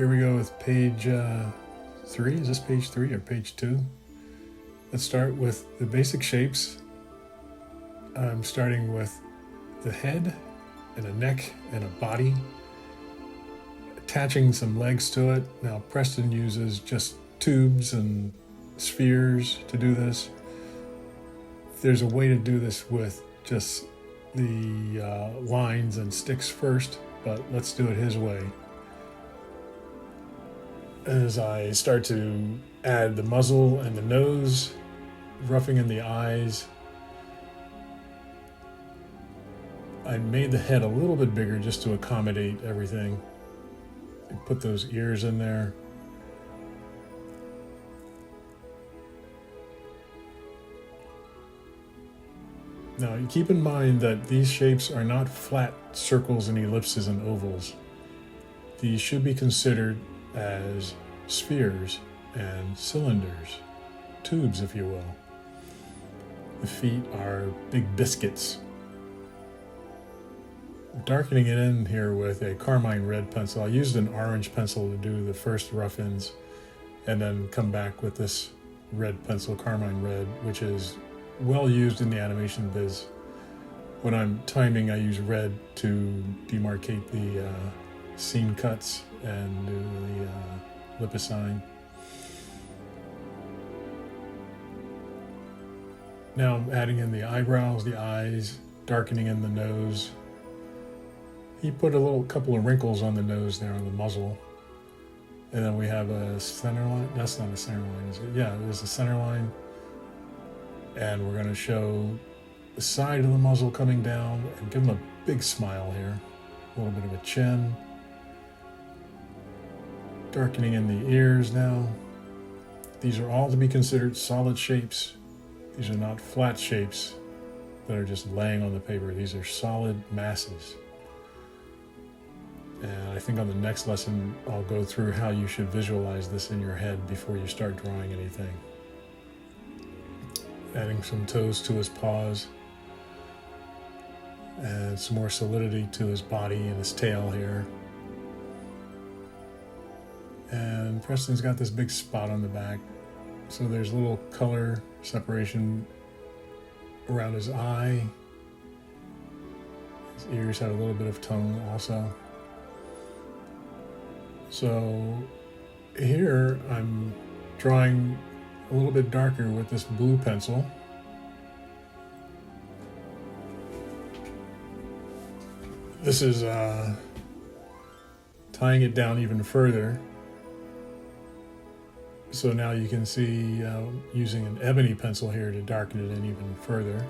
Here we go with page 3. Is this page 3 or page 2? Let's start with the basic shapes. I'm starting with the head and a neck and a body, attaching some legs to it. Now Preston uses just tubes and spheres to do this. There's a way to do this with just the lines and sticks first, but let's do it his way. As I start to add the muzzle and the nose, roughing in the eyes, I made the head a little bit bigger just to accommodate everything. I put those ears in there. Now, you keep in mind that these shapes are not flat circles and ellipses and ovals. These should be considered as spheres and cylinders, tubes, if you will. The feet are big biscuits. Darkening it in here with a carmine red pencil. I used an orange pencil to do the first rough-ins, and then come back with this red pencil, carmine red, which is well used in the animation biz. When I'm timing, I use red to demarcate the scene cuts and do the lip assign. Now I'm adding in the eyebrows, the eyes, darkening in the nose. He put a couple of wrinkles on the nose there on the muzzle. And then we have a center line. That's not a center line, is it? Yeah, there's a center line. And we're going to show the side of the muzzle coming down and give him a big smile here. A little bit of a chin. Darkening in the ears now. These are all to be considered solid shapes. These are not flat shapes that are just laying on the paper. These are solid masses. And I think on the next lesson, I'll go through how you should visualize this in your head before you start drawing anything. Adding some toes to his paws. And some more solidity to his body and his tail here. And Preston's got this big spot on the back. So there's a little color separation around his eye. His ears have a little bit of tone also. So here I'm drawing a little bit darker with this blue pencil. This is tying it down even further. So now you can see using an ebony pencil here to darken it in even further.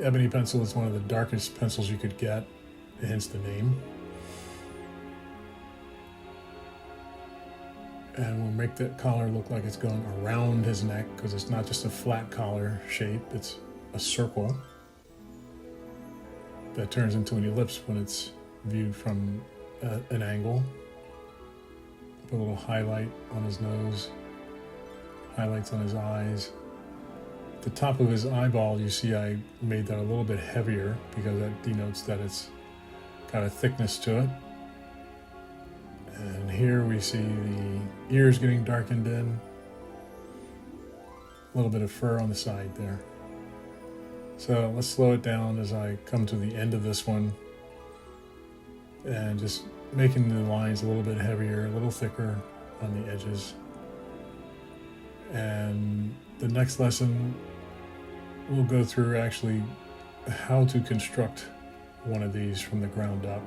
Ebony pencil is one of the darkest pencils you could get, hence the name. And we'll make that collar look like it's going around his neck, because it's not just a flat collar shape, it's a circle that turns into an ellipse when it's viewed from an angle. Put a little highlight on his nose, highlights on his eyes. The top of his eyeball, you see I made that a little bit heavier because that denotes that it's got a thickness to it. And here we see the ears getting darkened in. A little bit of fur on the side there. So let's slow it down as I come to the end of this one. And just making the lines a little bit heavier, a little thicker on the edges. And the next lesson, we'll go through actually how to construct one of these from the ground up.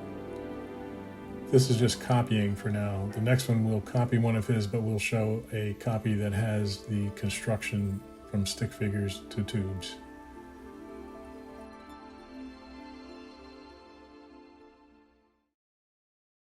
This is just copying for now. The next one we'll copy one of his, but we'll show a copy that has the construction from stick figures to tubes.